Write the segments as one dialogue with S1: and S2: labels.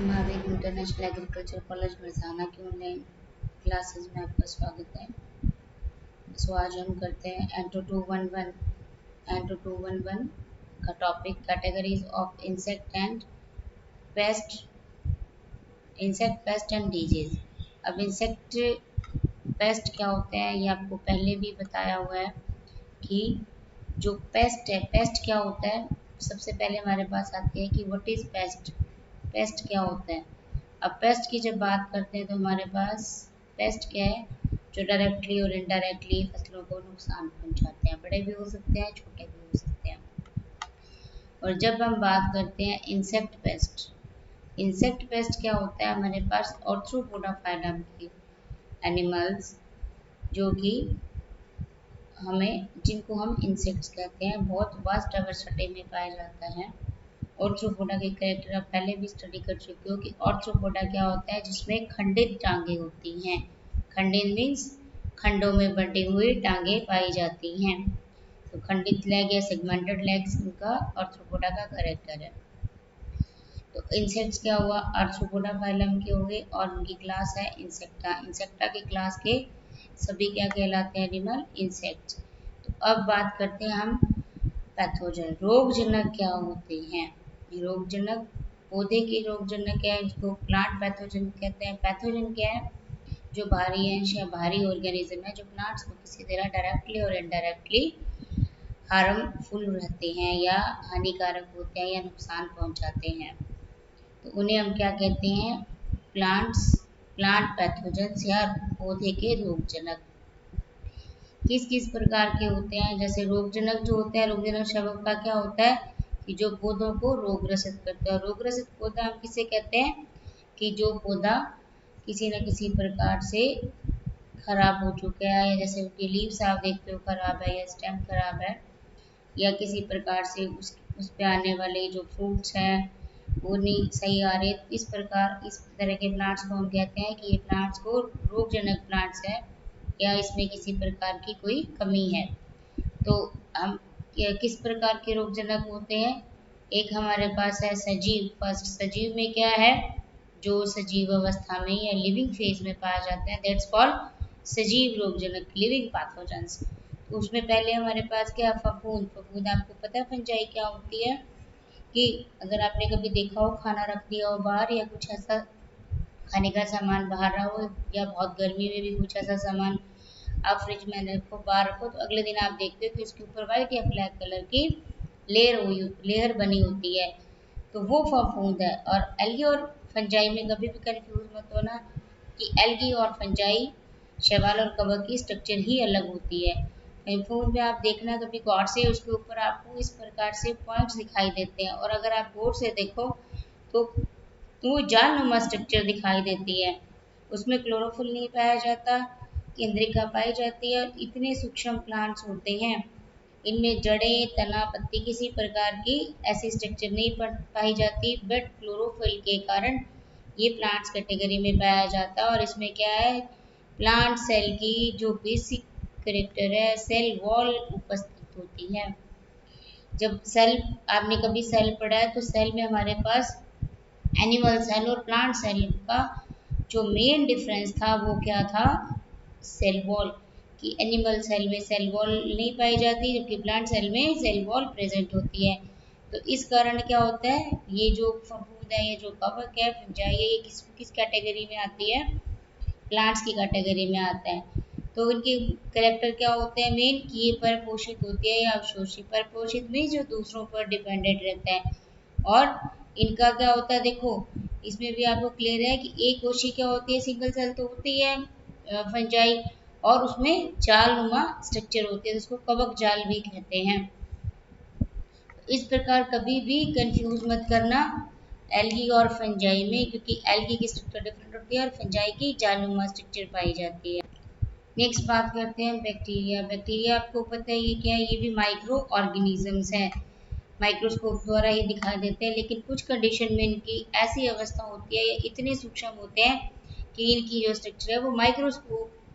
S1: Mahavir international agriculture college Barsana की online classes में आपका स्वागत है। आज हम करते हैं एंटो 211 का topic categories of insect pest and disease. अब इंसेक्ट पेस्ट क्या होते हैं ये आपको पहले भी बताया हुआ है कि जो पेस्ट है, पेस्ट क्या होता है। सबसे पहले हमारे पास आती है कि व्हाट इज पेस्ट। पेस्ट क्या होता है। अब पेस्ट की जब बात करते हैं तो हमारे पास पेस्ट क्या है, जो डायरेक्टली और इनडायरेक्टली फसलों को नुकसान पहुंचाते हैं। बड़े भी हो सकते हैं, छोटे भी हो सकते हैं। और जब हम बात करते हैं इंसेक्ट पेस्ट क्या होता है, हमारे पास ऑर्थ्रोपोडा फाइलम के एनिमल्स जो कि जिनको हम इंसेक्ट्स कहते हैं, बहुत वास्ट डाइवर्सिटी में पाया जाता है। ऑर्थ्रोपोडा के कैरेक्टर आप पहले भी स्टडी कर चुके हो कि ऑर्थ्रोपोडा क्या होता है, जिसमें खंडित टांगे होती हैं। खंडित मीन्स खंडों में बंटी हुई टांगे पाई जाती हैं। तो खंडित लेग या सेगमेंटेड लेग्स उनका ऑर्थ्रोपोडा का कैरेक्टर है। तो इंसेक्ट्स क्या हुआ, आर्थ्रोपोडा फाइलम के हो गए और उनकी क्लास है इंसेक्टा। इंसेक्टा की क्लास के सभी क्या कहलाते हैं, एनिमल इंसेक्ट्स। तो अब बात करते हैं हम पैथोजन, रोगजनक क्या होते हैं। रोगजनक पौधे के रोगजनक क्या है, इसको प्लांट पैथोजन कहते हैं। पैथोजन क्या है, जो भारी अंश या भारी ऑर्गेनिज्म है जो प्लांट्स को किसी तरह डायरेक्टली और इनडायरेक्टली हार्मफुल रहते हैं या हानिकारक होते हैं या नुकसान पहुंचाते हैं। तो उन्हें हम क्या कहते हैं, प्लांट पैथोजन्स या पौधे के रोगजनक। किस किस प्रकार के होते हैं, जैसे रोगजनक जो होते हैं, रोगजनक शब्द का क्या होता है कि जो पौधों को रोगग्रसित करते हैं। रोगग्रसित पौधा हम किसे कहते हैं कि जो पौधा किसी न किसी प्रकार से खराब हो चुका है, या जैसे उसकी लीव्स आप देखते हो खराब है या स्टेम खराब है, या किसी प्रकार से उस पे आने वाले जो फ्रूट्स हैं वो नहीं सही आ रहे। इस तरह के प्लांट्स को हम कहते हैं कि ये प्लांट्स को रोगजनक प्लांट्स है या इसमें किसी प्रकार की कोई कमी है। तो हम किस प्रकार के रोगजनक होते हैं, एक हमारे पास है सजीव। फर्स्ट सजीव में क्या है, जो सजीव अवस्था में या लिविंग फेज में पाया जाता है, दैट्स कॉल्ड सजीव रोगजनक, लिविंग पैथोजेंस। तो उसमें पहले हमारे पास क्या, फफूंद आपको पता है फंजाई क्या होती है, कि अगर आपने कभी देखा हो खाना रख दिया हो बाहर या कुछ ऐसा खाने का सामान बाहर रहा हो, या बहुत गर्मी में भी कुछ ऐसा सामान आप फ्रिज में रखो बाहर रखो, तो अगले दिन आप देखते हो कि उसके ऊपर व्हाइट या ब्लैक कलर की लेयर बनी होती है, तो वो फफूंद है। और एल्गी और फंजाई में कभी भी कंफ्यूज मत होना कि एल्गी और फंजाई, शैवाल और कवक की स्ट्रक्चर ही अलग होती है। फफूंद में आप देखना कभी गौर से, उसके ऊपर आपको इस प्रकार से पॉइंट्स दिखाई देते हैं, और अगर आप गौर से देखो तो वो जालनुमा स्ट्रक्चर दिखाई देती है। उसमें क्लोरोफिल नहीं पाया जाता, केंद्रिका पाई जाती है, और इतने सूक्ष्म प्लांट्स होते हैं। इनमें जड़ें, तना, पत्ती किसी प्रकार की ऐसी स्ट्रक्चर नहीं पाई जाती, बट क्लोरोफिल के कारण ये प्लांट्स कैटेगरी में पाया जाता है। और इसमें क्या है, प्लांट सेल की जो बेसिक करेक्टर है, सेल वॉल उपस्थित होती है। जब सेल, आपने कभी सेल पढ़ा है, तो सेल में हमारे पास एनिमल सेल और प्लांट सेल का जो मेन डिफरेंस था वो क्या था, सेल वॉल। कि एनिमल सेल में सेल वॉल नहीं पाई जाती, जबकि प्लांट सेल में सेल वॉल प्रेजेंट होती है। तो इस कारण क्या होता है, ये जो फफूंद है, ये जो कवक है, फंजाई है, ये किस कैटेगरी में आती है, प्लांट्स की कैटेगरी में आता है। तो इनके कैरेक्टर क्या होते हैं मेन, कि ये परपोषित होती है या अवशोषित। परपोषित में जो दूसरों पर डिपेंडेंट रहता है, और इनका क्या होता है, देखो इसमें भी आपको क्लियर है कि एक कोशी क्या होती है, सिंगल सेल तो होती है फंजाई, और उसमें जालनुमा स्ट्रक्चर होती है, जिसको कवक जाल भी कहते हैं। इस प्रकार कभी भी कंफ्यूज मत करना एल्गी और फंजाई में, क्योंकि एल्गी की स्ट्रक्चर डिफरेंट होती है और फंजाई की जालनुमा स्ट्रक्चर पाई जाती है। नेक्स्ट बात करते हैं बैक्टीरिया। बैक्टीरिया आपको पता है ये क्या है, ये भी माइक्रो ऑर्गेनिजम्स है, माइक्रोस्कोप द्वारा ही दिखाई देते हैं, लेकिन कुछ कंडीशन में इनकी ऐसी अवस्था होती है, ये इतने सूक्ष्म होते हैं कि इनकी जो स्ट्रक्चर है वो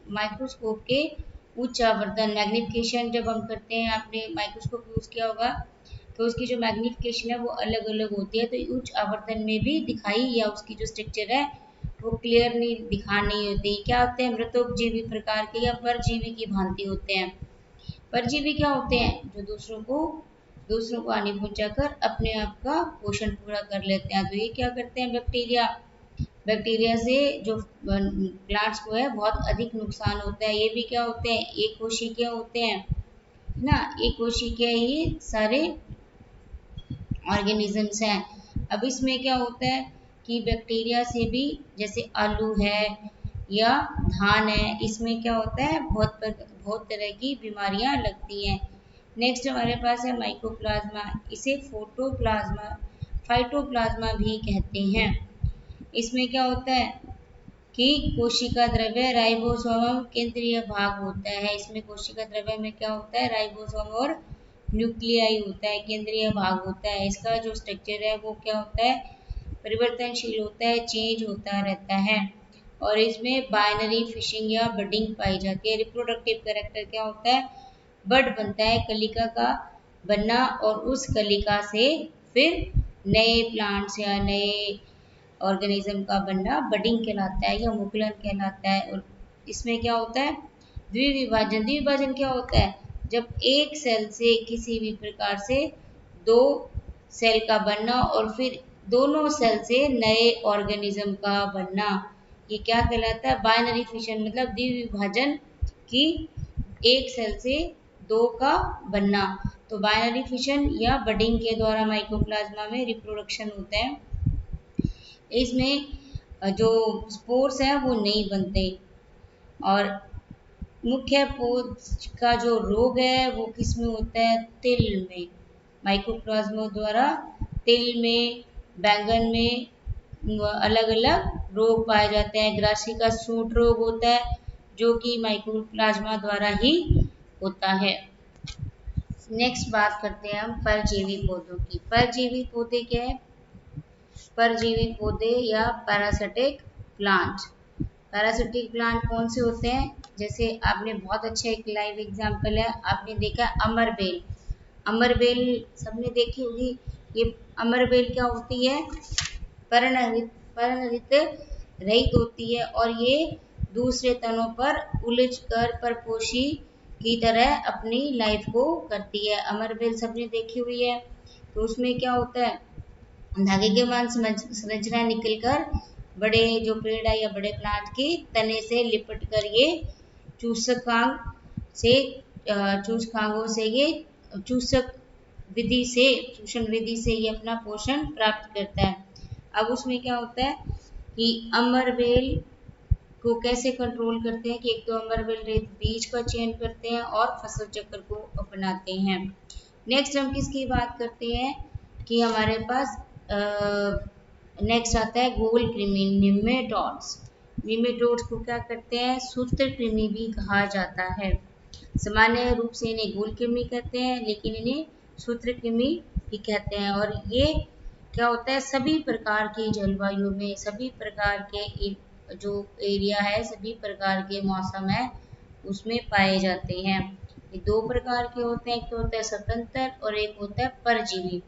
S1: माइक्रोस्कोप के उच्च आवर्धन मैग्निफिकेशन जब हम करते हैं, आपने माइक्रोस्कोप यूज किया होगा, तो उसकी जो मैग्निफिकेशन है वो अलग अलग होती है, तो उच्च आवर्तन में भी दिखाई या उसकी जो स्ट्रक्चर है वो क्लियर नहीं दिखा नहीं होती। क्या होते हैं, मृतोपजीवी प्रकार के या परजीवी की भांति होते हैं। परजीवी क्या होते हैं, जो दूसरों को हानि पहुंचाकर अपने आप का पोषण पूरा कर लेते हैं। तो ये क्या करते हैं, बैक्टीरिया से जो प्लांट्स को है बहुत अधिक नुकसान होता है। ये भी क्या होते हैं, एक कोशिकीय होते हैं ना, एक कोशिकीय ये सारे ऑर्गेनिजम्स हैं। अब इसमें क्या होता है कि बैक्टीरिया से भी, जैसे आलू है या धान है, इसमें क्या होता है बहुत तरह की बीमारियां लगती हैं। नेक्स्ट हमारे पास है माइकोप्लाज्मा, इसे फाइटोप्लाज्मा भी कहते हैं। इसमें क्या होता है कि कोशिका द्रव्य राइबोसोम केंद्रीय भाग होता है। इसमें कोशिका द्रव्य में क्या होता है, राइबोसोम और न्यूक्लियाई होता है, केंद्रीय भाग होता है। इसका जो स्ट्रक्चर है वो क्या होता है, परिवर्तनशील होता है, चेंज होता रहता है। और इसमें बाइनरी फिशिंग या बडिंग पाई जाती है। रिप्रोडक्टिव कैरेक्टर क्या होता है, बड बनता है, कलिका का बनना, और उस कलिका से फिर नए प्लांट्स या नए ऑर्गेनिज्म का बनना बडिंग कहलाता है या मुकुलन कहलाता है। और इसमें क्या होता है, द्विविभाजन क्या होता है, जब एक सेल से किसी भी प्रकार से दो सेल का बनना और फिर दोनों सेल से नए ऑर्गेनिज्म का बनना, ये क्या कहलाता है, बाइनरी फिशन, मतलब द्विविभाजन की एक सेल से दो का बनना। तो बाइनरी फिशन या बडिंग के द्वारा माइकोप्लाज्मा में रिप्रोडक्शन होता है। इसमें जो स्पोर्स हैं वो नहीं बनते। और मुख्य पोष का जो रोग है वो किस में होता है, तिल में। माइकोप्लाज्मा द्वारा तिल में, बैंगन में अलग अलग रोग पाए जाते हैं। ग्रासी का सूट रोग होता है जो कि माइकोप्लाज्मा द्वारा ही होता है। नेक्स्ट बात करते हैं हम परजीवी पौधों की। परजीवी पौधे क्या है, परजीवी पौधे या पैरासिटिक प्लांट। पैरासिटिक प्लांट कौन से होते हैं, जैसे आपने बहुत अच्छा एक लाइव एग्जांपल है, आपने देखा अमरबेल। अमरबेल सबने देखी होगी। ये अमरबेल क्या होती है, पर्णरहित रहित होती है और ये दूसरे तनों पर उलझकर परपोषी की तरह अपनी लाइफ को करती है। अमरबेल सबने देखी हुई है। तो उसमें क्या होता है, धागे के मान संरचना निकलकर बड़े जो पेड़ है या बड़े प्लांट के तने से लिपट कर ये चूसकांग से चूसकांगों से ये चूषण विधि से ये अपना पोषण प्राप्त करता है। अब उसमें क्या होता है कि अमरबेल को कैसे कंट्रोल करते हैं कि एक तो अमरबेल रेत बीज का चयन करते हैं और फसल चक्र को अपनाते हैं। नेक्स्ट हम किसकी बात करते हैं कि हमारे पास नेक्स्ट आता है गोल कृमि, निमेटोड्स। निमेटोड्स को क्या करते हैं, सूत्रकृमि भी कहा जाता है। सामान्य रूप से इन्हें गोल कृमि कहते हैं, लेकिन इन्हें सूत्रकृमि भी कहते हैं। और ये क्या होता है, सभी प्रकार की जलवायु में, सभी प्रकार के जो एरिया है, सभी प्रकार के मौसम है उसमें पाए जाते हैं। ये दो प्रकार के होते हैं, एक तो होता है स्वतंत्र और एक होता है परजीवी।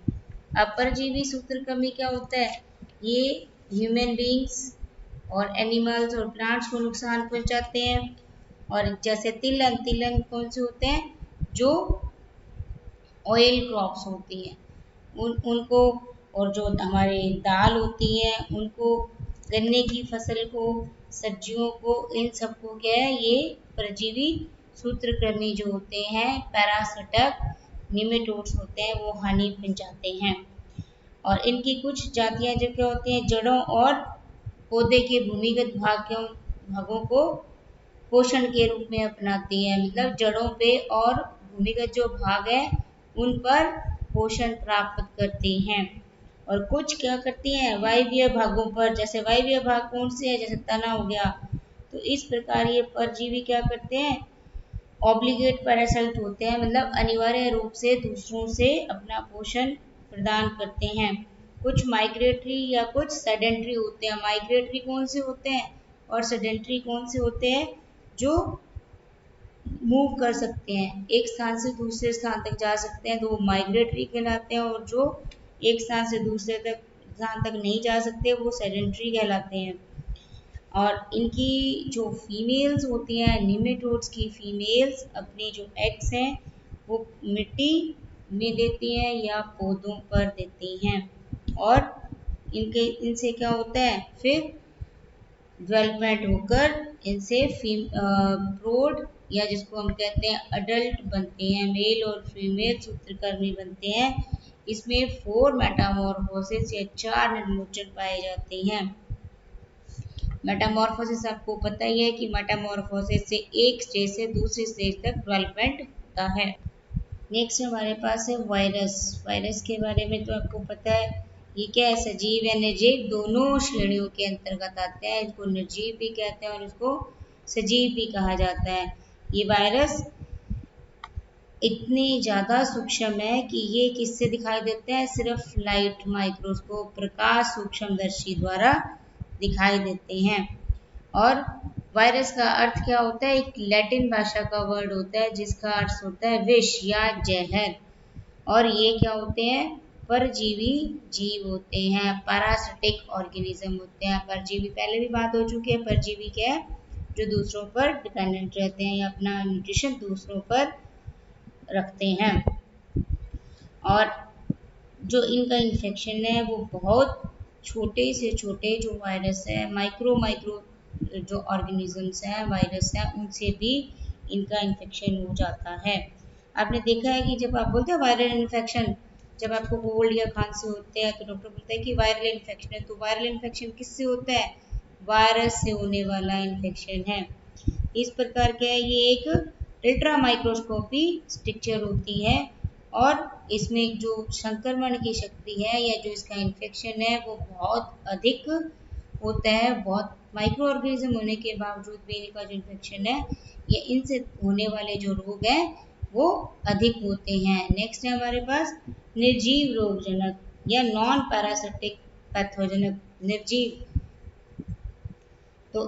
S1: अब परजीवी सूत्रकृमि क्या होता है, ये ह्यूमन बींग्स और एनिमल्स और प्लांट्स को नुकसान पहुंचाते हैं। और जैसे तिलहन कौन से होते हैं, जो ऑयल क्रॉप्स होती हैं उनको, और जो हमारे दाल होती है उनको, गन्ने की फसल को, सब्जियों को, इन सबको क्या है, ये परजीवी सूत्रकृमि जो होते हैं, पैरासिटिक निमेटोड्स होते हैं, वो हानि पहुंचाते हैं। और इनकी कुछ जातियां जो क्या होती हैं, जड़ों और पौधे के भूमिगत भागों को पोषण के रूप में अपनाती हैं। मतलब जड़ों पे और भूमिगत जो भाग है उन पर पोषण प्राप्त करती हैं। और कुछ क्या करती हैं, वायवीय भागों पर। जैसे वायवीय भाग कौन से है, जैसे तना हो गया। तो इस प्रकार ये परजीवी क्या करते हैं, ऑब्लिगेट पैरासाइट होते हैं, मतलब अनिवार्य रूप से दूसरों से अपना पोषण प्रदान करते हैं। कुछ माइग्रेटरी या कुछ सेडेंट्री होते हैं। माइग्रेटरी कौन से होते हैं और सेडेंट्री कौन से होते हैं, जो मूव कर सकते हैं, एक स्थान से दूसरे स्थान तक जा सकते हैं, तो वो माइग्रेटरी कहलाते हैं। और जो एक स्थान से दूसरे स्थान तक नहीं जा सकते वो सेडेंट्री कहलाते हैं। और इनकी जो फीमेल्स होती हैं, निमेटोड्स की फीमेल्स अपनी जो एग्स हैं वो मिट्टी में देती हैं या पौधों पर देती हैं। और इनसे क्या होता है, फिर डेवलपमेंट होकर इनसे प्रोड या जिसको हम कहते हैं अडल्ट बनते हैं, मेल और फीमेल सूत्रकर्मी बनते हैं। इसमें 4 मेटामॉर्फोसिस या 4 निर्मोचन पाए जाते हैं। मेटामॉर्फोसिस आपको पता ही है कि मेटामॉर्फोसिस से एक स्टेज से दूसरी स्टेज तक डेवलपमेंट होता है। नेक्स्ट हमारे पास है वायरस। वायरस के बारे में तो आपको पता है, ये क्या है, सजीव या निर्जीव दोनों श्रेणियों के अंतर्गत आते हैं। इसको निर्जीव भी कहते हैं और इसको सजीव भी कहा जाता है। ये वायरस इतने ज़्यादा सूक्ष्म है कि ये किससे दिखाई देते हैं, सिर्फ लाइट माइक्रोस्कोप प्रकाश सूक्ष्मदर्शी द्वारा दिखाई देते हैं। और वायरस का अर्थ क्या होता है, एक लैटिन भाषा का वर्ड होता है जिसका अर्थ होता है विष या जहर। और ये क्या होते हैं, परजीवी जीव होते हैं, पैरासिटिक ऑर्गेनिज्म होते हैं। परजीवी पहले भी बात हो चुकी है, परजीवी क्या है, जो दूसरों पर डिपेंडेंट रहते हैं या अपना न्यूट्रिशन दूसरों पर रखते हैं। और जो इनका इन्फेक्शन है वो बहुत छोटे से छोटे जो वायरस है, माइक्रो जो ऑर्गेनिजम्स हैं, वायरस हैं, उनसे भी इनका इन्फेक्शन हो जाता है। आपने देखा है कि जब आप बोलते हैं वायरल इन्फेक्शन, जब आपको कोल्ड या खांसी होते हैं तो डॉक्टर बोलता है कि वायरल इन्फेक्शन है। तो वायरल इन्फेक्शन किससे होता है, वायरस से होने वाला इन्फेक्शन है। इस प्रकार क्या है, ये एक अल्ट्रा माइक्रोस्कोपी स्ट्रक्चर होती है और इसमें जो संक्रमण की शक्ति है या जो इसका इन्फेक्शन है वो बहुत अधिक होता है। बहुत माइक्रो ऑर्गेनिज्म होने के बावजूद भी इनका जो इन्फेक्शन है या इनसे होने वाले जो रोग हैं वो अधिक होते हैं। नेक्स्ट है हमारे पास निर्जीव रोगजनक या नॉन पैरासिटिक पैथोजेनिक। निर्जीव तो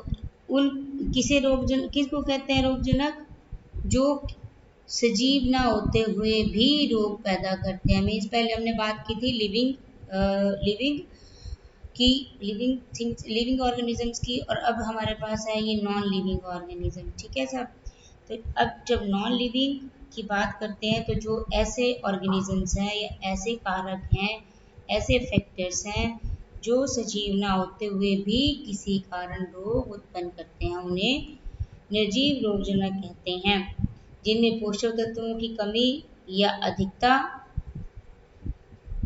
S1: उन किसको कहते हैं रोगजनक, जो सजीव ना होते हुए भी रोग पैदा करते हैं। मीन्स पहले हमने बात की थी लिविंग ऑर्गेनिजम्स की, और अब हमारे पास है ये नॉन लिविंग ऑर्गेनिज्म। ठीक है सब। तो अब जब नॉन लिविंग की बात करते हैं तो जो ऐसे ऑर्गेनिजम्स हैं या ऐसे कारक हैं, ऐसे फैक्टर्स हैं जो सजीव ना होते हुए भी किसी कारण रोग उत्पन्न करते हैं, उन्हें निर्जीव रोगजनक कहते हैं। जिनमें पोषक तत्वों की कमी या अधिकता,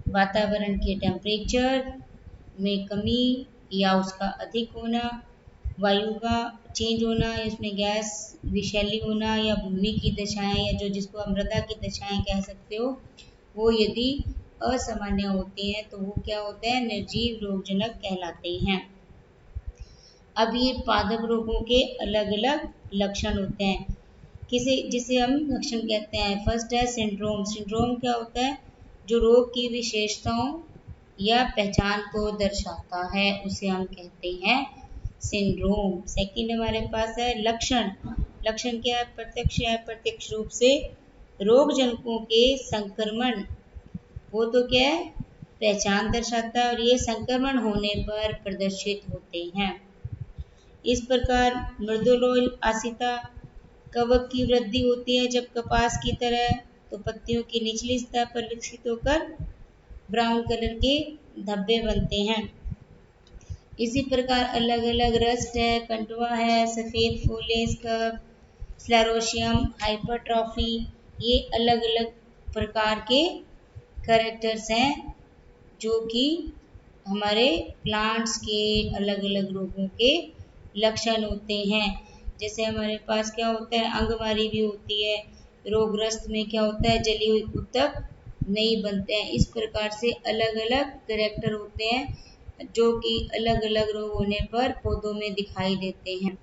S1: वातावरण के टेम्परेचर में कमी या उसका अधिक होना, वायु का चेंज होना, इसमें गैस विषैली होना या भूमि की दशाएं या जो जिसको हम मृदा की दशाएं कह सकते हो, वो यदि असामान्य होती हैं तो वो क्या होते हैं, निर्जीव रोगजनक कहलाते हैं। अब ये पादप रोगों के अलग अलग लक्षण होते हैं, जिसे हम लक्षण कहते हैं। फर्स्ट है सिंड्रोम। सिंड्रोम क्या होता है, जो रोग की विशेषताओं या पहचान को दर्शाता है, उसे हम कहते हैं सिंड्रोम। सेकंड हमारे पास है लक्षण। लक्षण क्या है, प्रत्यक्ष या अप्रत्यक्ष रूप से रोगजनकों के संक्रमण, वो तो क्या है, पहचान दर्शाता है और ये संक्रमण होने पर प्रदर्शित होते हैं। इस प्रकार मृदुलोल आसिता, कवक की वृद्धि होती है जब कपास की तरह, तो पत्तियों की निचली सतह पर विकसित होकर ब्राउन कलर के धब्बे बनते हैं। इसी प्रकार अलग अलग रस्ट है, कंटुआ है, सफ़ेद फूले स्कर्व, स्लेरोशियम, हाइपरट्रॉफी, ये अलग अलग प्रकार के कैरेक्टर्स हैं जो कि हमारे प्लांट्स के अलग अलग रोगों के लक्षण होते हैं। जैसे हमारे पास क्या होता है, अंगमारी भी होती है, रोगग्रस्त में क्या होता है, जली हुई उत्तक नहीं बनते हैं। इस प्रकार से अलग अलग कैरेक्टर होते हैं जो कि अलग अलग रोग होने पर पौधों में दिखाई देते हैं।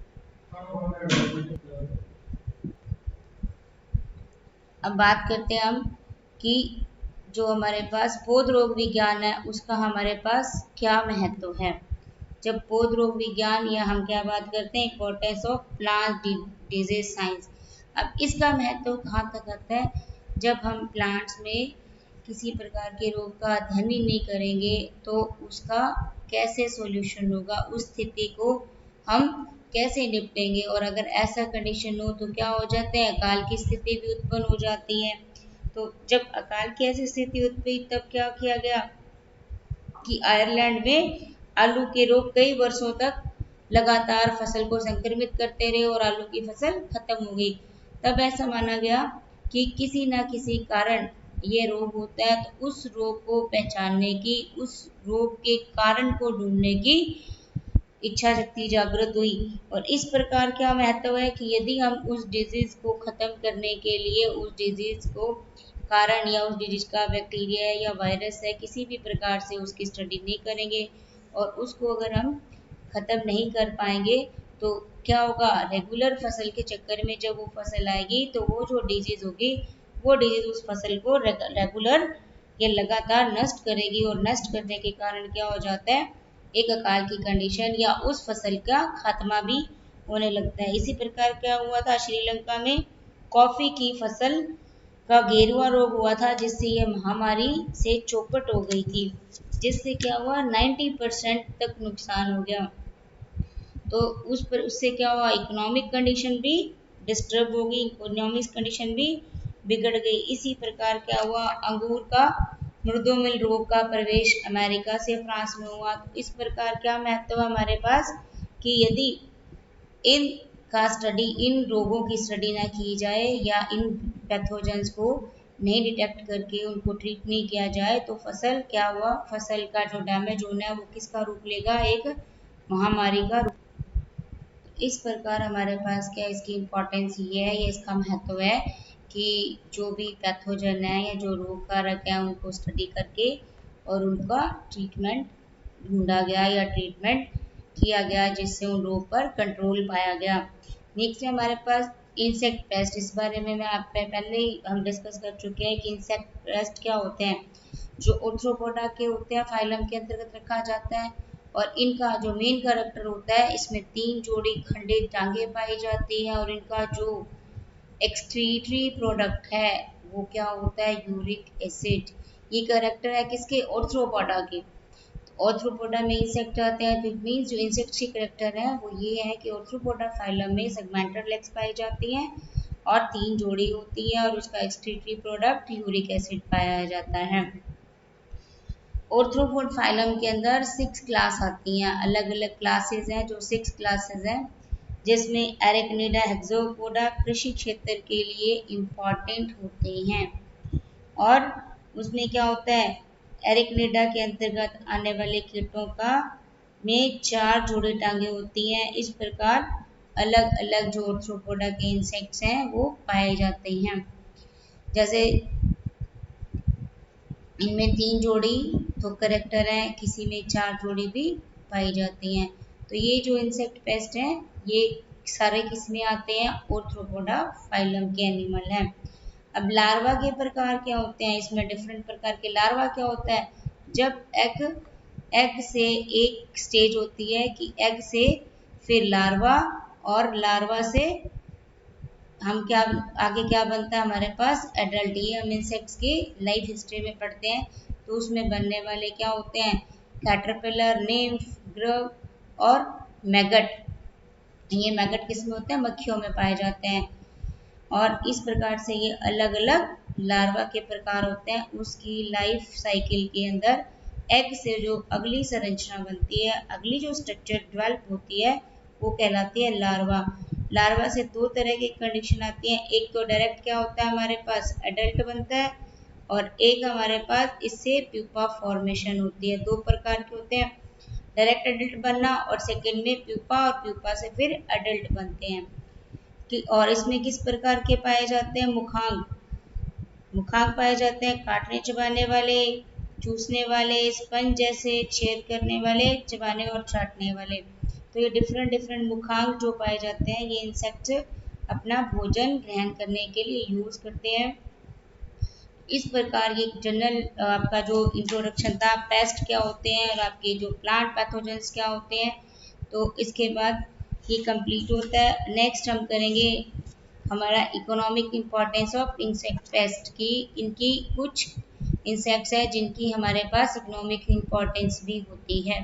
S1: अब बात करते हैं हम कि जो हमारे पास पौध रोग विज्ञान है उसका हमारे पास क्या महत्व है। जब पौध रोग विज्ञान या हम क्या बात करते हैं, importance of plant disease science, अब इसका महत्व कहाँ तक आता है, जब हम प्लांट्स में किसी प्रकार के रोग का अध्ययन ही नहीं करेंगे तो उसका कैसे सॉल्यूशन होगा, उस स्थिति को हम कैसे निपटेंगे। और अगर ऐसा कंडीशन हो तो क्या हो जाते हैं, अकाल की स्थिति भी उत्पन्न हो जाती है। तो जब अकाल की ऐसी स्थिति उत्पन्न तब क्या किया गया कि आयरलैंड में आलू के रोग कई वर्षों तक लगातार फसल को संक्रमित करते रहे और आलू की फसल खत्म हो गई। तब ऐसा माना गया कि किसी न किसी कारण ये रोग होता है, तो उस रोग को पहचानने की, उस रोग के कारण को ढूंढने की इच्छा शक्ति जागृत हुई। और इस प्रकार क्या महत्व है कि यदि हम उस डिजीज को खत्म करने के लिए उस डिजीज को कारण या उस डिजीज का बैक्टीरिया है या वायरस है किसी भी प्रकार से उसकी स्टडी नहीं करेंगे और उसको अगर हम खत्म नहीं कर पाएंगे तो क्या होगा, रेगुलर फसल के चक्कर में जब वो फसल आएगी तो वो जो डिजीज होगी वो डिजीज उस फसल को रेगुलर या लगातार नष्ट करेगी और नष्ट करने के कारण क्या हो जाता है, एक अकाल की कंडीशन या उस फसल का खात्मा भी होने लगता है। इसी प्रकार क्या हुआ था, श्रीलंका में कॉफी की फसल का गेरुआ रोग हुआ था जिससे यह महामारी से चौपट हो गई थी, जिससे क्या हुआ 90% तक नुकसान हो गया। तो उससे क्या हुआ, इकोनॉमिक कंडीशन भी डिस्टर्ब हो गई, इकोनॉमिक कंडीशन भी बिगड़ गई। इसी प्रकार क्या हुआ, अंगूर का मृदुमिल रोग का प्रवेश अमेरिका से फ्रांस में हुआ। तो इस प्रकार क्या महत्व है हमारे पास कि यदि इन का स्टडी, इन रोगों की स्टडी ना की जाए या इन पैथोजेंस को नहीं डिटेक्ट करके उनको ट्रीट नहीं किया जाए तो फसल क्या हुआ, फसल का जो डैमेज होना है वो किसका रूप लेगा, एक महामारी का रूप। इस प्रकार हमारे पास क्या इसकी इम्पोर्टेंस ये है, ये इसका महत्व है कि जो भी पैथोजन है या जो रोग कारक है उनको स्टडी करके और उनका ट्रीटमेंट ढूंढा गया या ट्रीटमेंट किया गया जिससे उन रोग पर कंट्रोल पाया गया। नेक्स्ट है हमारे पास इंसेक्ट पेस्ट। इस बारे में मैं आप पहले ही हम डिस्कस कर चुके हैं कि इंसेक्ट पेस्ट क्या होते हैं, जो आर्थ्रोपोडा के होते हैं, फाइलम के अंतर्गत रखा जाता है। और इनका जो मेन कैरेक्टर होता है, इसमें 3 जोड़ी खंडित टांगे पाई जाती है और इनका जो एक्सक्रीटरी प्रोडक्ट है वो क्या होता है, यूरिक एसिड। ये कैरेक्टर है किसके, आर्थ्रोपोडा के। आर्थ्रोपोडा में इंसेक्ट आते हैं तो इट मीन्स जो इंसेक्ट की कैरेक्टर है वो ये है कि आर्थ्रोपोडा फाइलम में सेगमेंटेड लेग्स पाई जाती हैं और 3 जोड़ी होती है और उसका एक्सक्रीटरी प्रोडक्ट यूरिक एसिड पाया जाता है। आर्थ्रोपोड फाइलम के अंदर 6 क्लास आती हैं, अलग अलग क्लासेस हैं जो 6 क्लासेस हैं, जिसमें एरेक्निडा हेक्सोपोडा कृषि क्षेत्र के लिए इम्पॉर्टेंट होते हैं। और उसमें क्या होता है, एरेक्निडा के अंतर्गत आने वाले कीटों का में 4 जोड़ी टांगे होती हैं। इस प्रकार अलग अलग जो आर्थ्रोपोडा के इंसेक्ट्स हैं वो पाए जाते हैं। जैसे इनमें 3 जोड़ी तो करेक्टर हैं, किसी में 4 जोड़ी भी पाई जाती हैं। तो ये जो इंसेक्ट पेस्ट हैं ये सारे किस में आते हैं, आर्थ्रोपोडा फाइलम के एनिमल हैं। अब लार्वा के प्रकार क्या होते हैं, इसमें डिफरेंट प्रकार के लार्वा क्या होता है, जब एग से एक स्टेज होती है कि एग से फिर लार्वा और लार्वा से हम क्या आगे क्या बनता है हमारे पास एडल्ट। ये हम इंसेक्ट्स की लाइफ हिस्ट्री में पढ़ते हैं तो उसमें बनने वाले क्या होते हैं, कैटरपिलर, निम्फ, ग्रब और मैगट। ये मैगट किस में होते हैं, मक्खियों में पाए जाते हैं। और इस प्रकार से ये अलग अलग लार्वा के प्रकार होते हैं। उसकी लाइफ साइकिल के अंदर एग से जो अगली संरचना बनती है, अगली जो स्ट्रक्चर डेवलप होती है वो कहलाती है लार्वा। लार्वा से 2 तरह की कंडीशन आती है, एक तो डायरेक्ट क्या होता है हमारे पास एडल्ट बनता है और एक हमारे पास इससे प्यूपा फॉर्मेशन होती है। 2 प्रकार के होते हैं, डायरेक्ट एडल्ट बनना और सेकेंड में प्यूपा और प्यूपा से फिर एडल्ट बनते हैं। और इसमें किस प्रकार के पाए जाते हैं, मुखांग। मुखांग पाए जाते हैं काटने चबाने वाले, चूसने वाले, स्पंज जैसे छेद करने वाले, चबाने और चाटने वाले। तो ये डिफरेंट डिफरेंट मुखांग जो पाए जाते हैं ये इंसेक्ट अपना भोजन ग्रहण करने के लिए यूज करते हैं। इस प्रकार ये जनरल आपका जो इंट्रोडक्शन था, पेस्ट क्या होते हैं और आपके जो प्लांट पैथोजेंस क्या होते हैं, तो इसके बाद ये कंप्लीट होता है। नेक्स्ट हम करेंगे हमारा economic importance of insect pest की, इनकी कुछ इंसेक्ट्स है जिनकी हमारे पास इकोनॉमिक इम्पोर्टेंस भी होती है।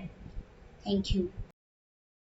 S1: Thank you.